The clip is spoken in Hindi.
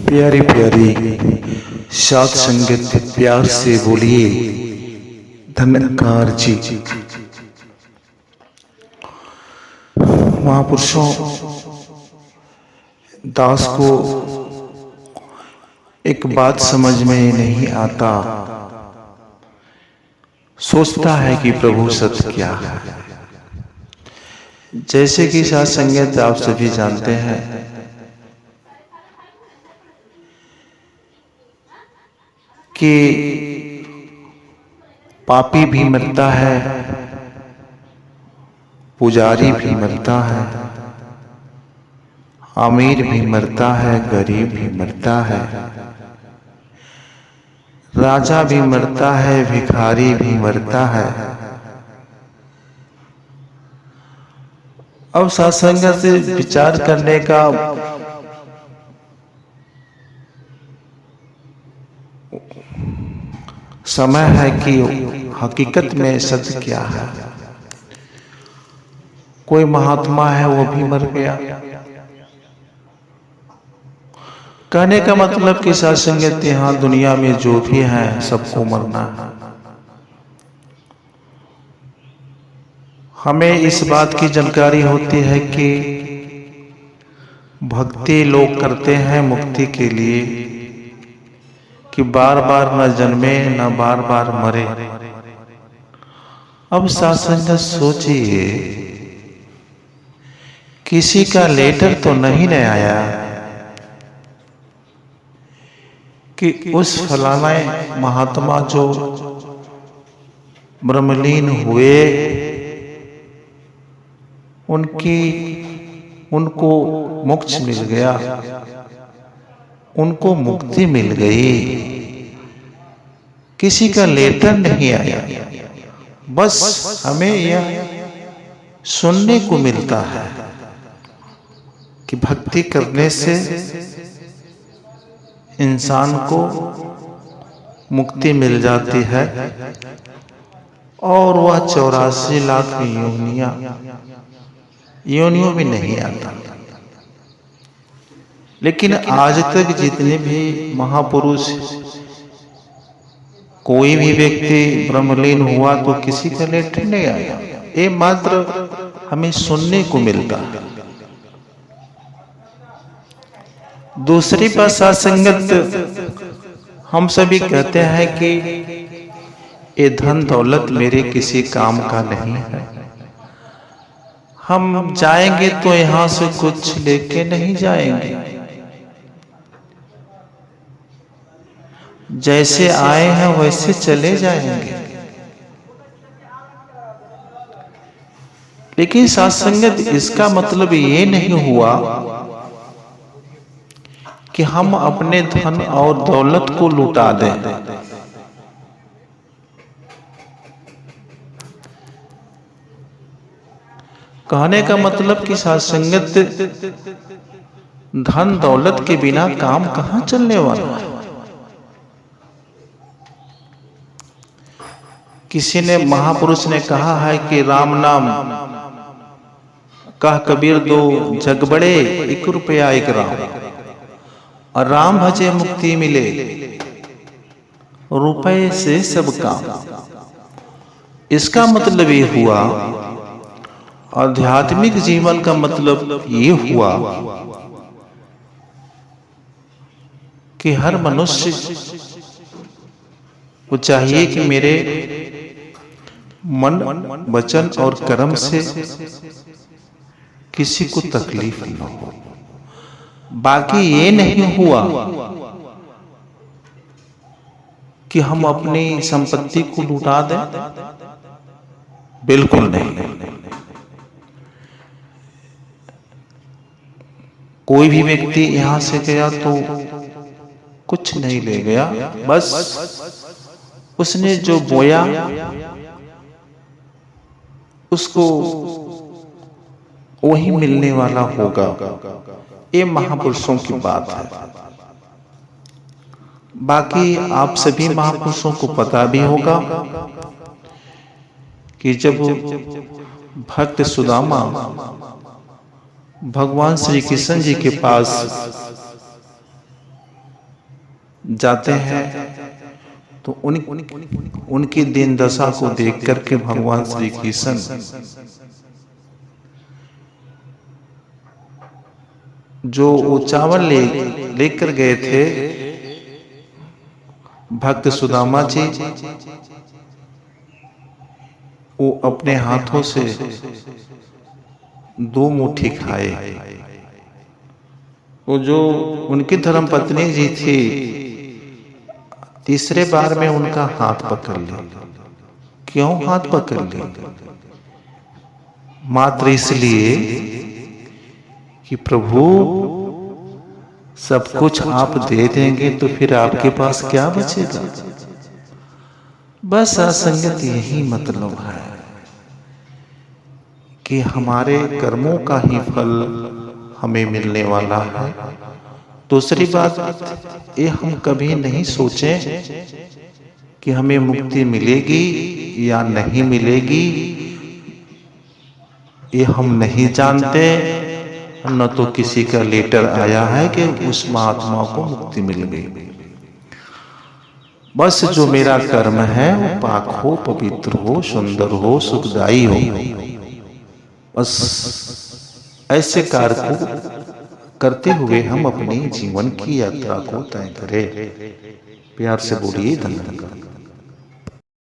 प्यारी प्यारी सात संगत प्यार से बोलिए धन्यकार जी। महापुरुषों, दास को एक बात समझ में नहीं आता, सोचता है कि प्रभु सत्य क्या है। जैसे कि सात संगत आप सभी जानते हैं कि पापी भी मरता है, पुजारी भी मरता है, अमीर भी मरता है, गरीब भी मरता है, राजा भी मरता है, भिखारी भी मरता है। अब सत्संग से विचार करने का समय है कि हकीकत में सत्य क्या है। कोई महात्मा है वो भी मर गया। कहने का मतलब कि सत्संग यहाँ दुनिया में जो भी है सबको मरना है। हमें इस बात की जानकारी होती है कि भक्ति लोग करते हैं मुक्ति के लिए कि बार बार न जन्मे न बार बार मरे। अब सत्संग सोचिए, किसी का लेटर तो नहीं न आया कि उस फलाना महात्मा जो ब्रह्मलीन हुए उनको मोक्ष मिल गया, उनको मुक्ति मिल गई। किसी का लेटर नहीं आया, बस हमें यह सुनने को मिलता है कि भक्ति करने से इंसान को मुक्ति मिल जाती है और वह 84 लाख योनियों में नहीं आता। लेकिन आज तक जितने भी महापुरुष, कोई भी व्यक्ति ब्रह्मलीन हुआ तो किसी का लेटर नहीं आया। ये मात्र हमें सुनने को मिलता है। दूसरी बात सत्संगत, हम सभी कहते हैं कि ये धन दौलत मेरे किसी काम का नहीं है। हम जाएंगे तो यहां से कुछ लेके नहीं जाएंगे, जैसे आए हैं वैसे चले जाएंगे। लेकिन सत्संगत इसका मतलब ये नहीं हुआ कि हम अपने धन और दौलत को लुटा दें। कहने का मतलब कि सत्संगत धन दौलत के बिना काम कहां चलने वाला है। किसी ने, महापुरुष ने कहा है कि राम नाम कह कबीर दो जग बड़े, 1 रुपया 1 राम, और राम भजे मुक्ति मिले, रुपए से सब काम। इसका मतलब ये हुआ, आध्यात्मिक जीवन का मतलब ये हुआ कि हर मनुष्य को चाहिए कि मेरे मन, वचन और कर्म से किसी को तकलीफ न हो। बाकी ये नहीं हुआ कि हम अपनी संपत्ति को लुटा दें, बिल्कुल नहीं। कोई भी व्यक्ति यहां से गया तो कुछ नहीं ले गया, बस उसने जो बोया उसको वही मिलने वाला होगा। ये महापुरुषों की बात है। बाकी आप सभी महापुरुषों को पता भी होगा कि जब भक्त सुदामा भगवान श्री कृष्ण जी के पास जाते हैं तो उनकी दीन दशा को देख करके भगवान श्री कृष्ण जो वो चावल लेकर गए थे, भक्त सुदामा जी वो अपने हाथों से 2 मुट्ठी खाए। वो जो उनकी धर्मपत्नी जी थी, तीसरे बार में उनका हाथ पकड़ लिया। क्यों हाथ पकड़ लिया? मात्र इसलिए कि प्रभु सब कुछ आप दे देंगे तो फिर आपके पास क्या बचेगा। बस असंगत यही मतलब है कि हमारे कर्मों का ही फल हमें मिलने वाला है। दूसरी बात ये हम कभी नहीं सोचें कि हमें मुक्ति मिलेगी या नहीं मिलेगी, ये हम नहीं जानते। न तो किसी का लेटर आया है कि उस महात्मा को मुक्ति मिल गई। बस जो मेरा कर्म है वो पाक हो, पवित्र हो, सुंदर हो, सुखदायी हो, बस ऐसे कार्य को करते हुए हम अपने जीवन की यात्रा को तय करें। प्यार से बोलिए धन्यवाद।